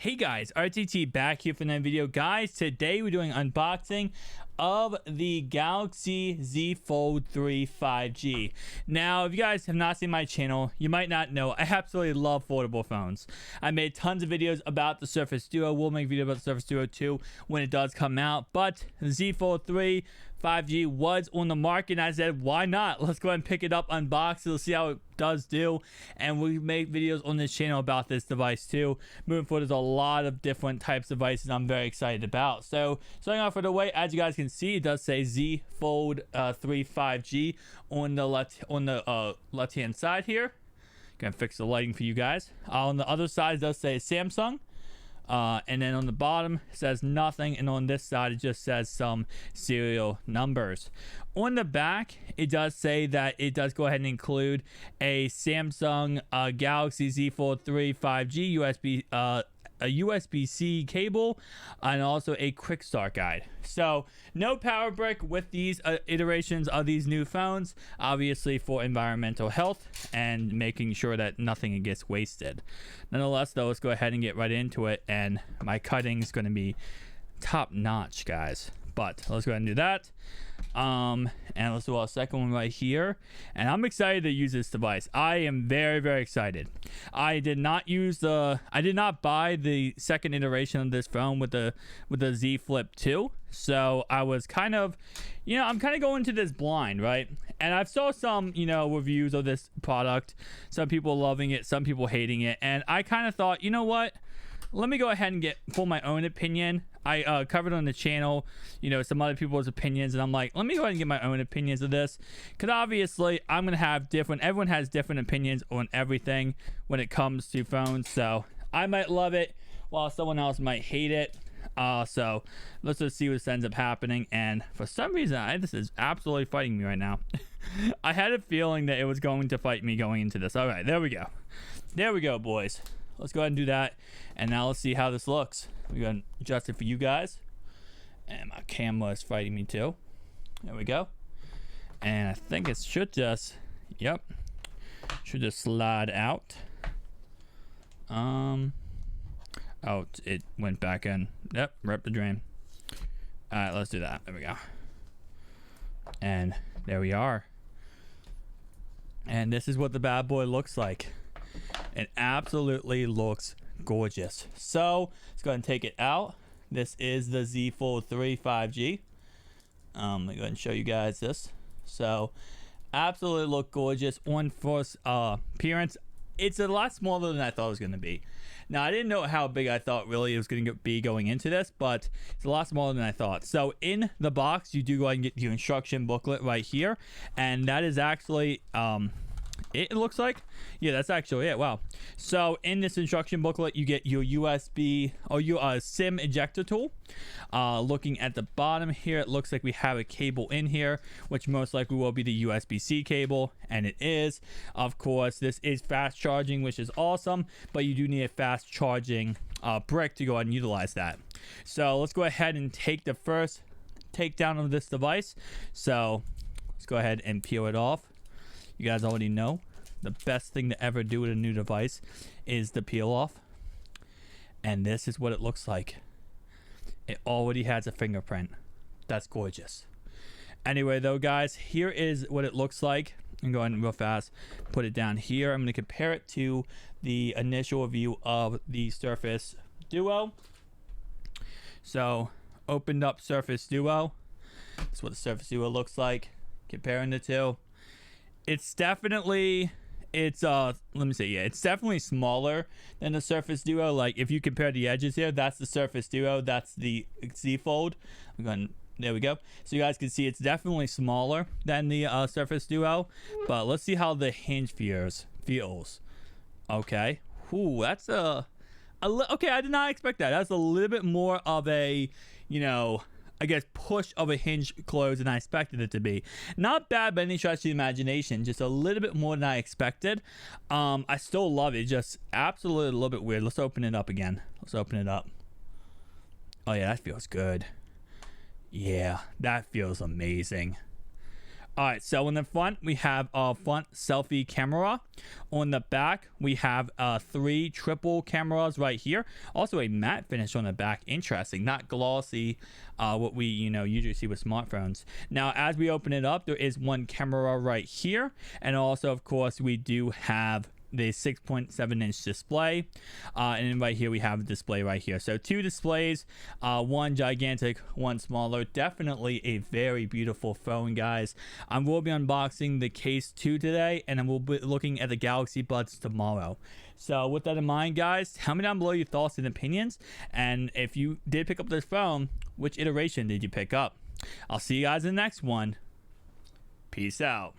Hey guys, RTT back here for another video. Guys, today we're doing unboxing of the Galaxy Z Fold 3 5G. Now, if you guys have not seen my channel, you might not know I absolutely love foldable phones. I made tons of videos about the Surface Duo. We'll make a video about the Surface Duo 2 when it does come out, but the Z Fold 3 5G was on the market and I said, why not? Let's go ahead and pick it up, unbox it, let's see how it does do, and we make videos on this channel about this device too. Moving forward, there's a lot of different types of devices I'm very excited about. So starting off with the way, as you guys can see, it does say Z Fold 3 5G on the left hand side here. Gonna fix the lighting for you guys. On the other side, it does say Samsung. And then on the bottom it says nothing, and on this side it just says some serial numbers. On the back it does say that it does go ahead and include a Samsung Galaxy Z Fold 3 5G USB a USB-C cable, and also a quick start guide. So no power brick with these iterations of these new phones, obviously for environmental health and making sure that nothing gets wasted. Nonetheless though, let's go ahead and get right into it, and my cutting is going to be top notch, guys. But let's go ahead and do that. And let's do our second one right here. And I'm excited to use this device. I am very excited. I did not buy the second iteration of this phone with the Z Flip 2. So I was kind of, I'm kind of going to this blind, right? And I've saw some, reviews of this product. Some people loving it, some people hating it. And I kind of thought, you know what? Let me go ahead and for my own opinion. I covered on the channel, some other people's opinions, and I'm like, let me go ahead and get my own opinions of this, because obviously I'm gonna have everyone has different opinions on everything when it comes to phones. So I might love it while someone else might hate it. So let's just see what ends up happening. And for some reason, this is absolutely fighting me right now. I had a feeling that it was going to fight me going into this. All right, there we go, boys. Let's go ahead and do that, and now let's see how this looks. We're going to adjust it for you guys, and my camera is fighting me too. There we go. And I think it should just, should just slide out. Oh, it went back in. Yep, rip the drain. All right, let's do that. There we go. And there we are. And this is what the bad boy looks like. It absolutely looks gorgeous. So let's go ahead and take it out. This is the Z Fold 3 5G. Let me go ahead and show you guys this. So absolutely look gorgeous. On first appearance, it's a lot smaller than I thought it was going to be. Now, I didn't know how big I thought really it was going to be going into this, but it's a lot smaller than I thought. So in the box, you do go ahead and get your instruction booklet right here, and that is actually it looks like, that's actually it. Wow. So in this instruction booklet, you get your USB or your SIM ejector tool. Looking at the bottom here, it looks like we have a cable in here, which most likely will be the USB-C cable, and it is. Of course, this is fast charging, which is awesome, but you do need a fast charging brick to go ahead and utilize that. So let's go ahead and take the first takedown of this device. So let's go ahead and peel it off. You guys already know the best thing to ever do with a new device is the peel off. And this is what it looks like. It already has a fingerprint. That's gorgeous. Anyway, though, guys, here is what it looks like. I'm going real fast. Put it down here. I'm going to compare it to the initial review of the Surface Duo. So, opened up Surface Duo. That's what the Surface Duo looks like. Comparing the two. It's definitely, it's definitely smaller than the Surface Duo. Like, if you compare the edges here, that's the Surface Duo, that's the Z Fold. There we go. So you guys can see it's definitely smaller than the Surface Duo. But let's see how the hinge feels. Okay. Ooh, that's okay, I did not expect that. That's a little bit more of a, I guess, push of a hinge close than I expected it to be. Not bad by any stretch of the imagination, just a little bit more than I expected. I still love it, just absolutely a little bit weird. Let's open it up again. Let's open it up. Oh yeah, that feels good. Yeah, that feels amazing. All right, so in the front, we have a front selfie camera. On the back, we have 3 triple cameras right here. Also a matte finish on the back. Interesting, not glossy, what we usually see with smartphones. Now, as we open it up, there is 1 camera right here. And also, of course, we do have the 6.7 inch display, and then right here we have a display right here. So 2 displays, 1 gigantic, 1 smaller. Definitely a very beautiful phone, guys. I will be unboxing the Case 2 today, and then we'll be looking at the Galaxy Buds tomorrow. So with that in mind, guys, tell me down below your thoughts and opinions, and if you did pick up this phone, which iteration did you pick up? I'll see you guys in the next one. Peace out.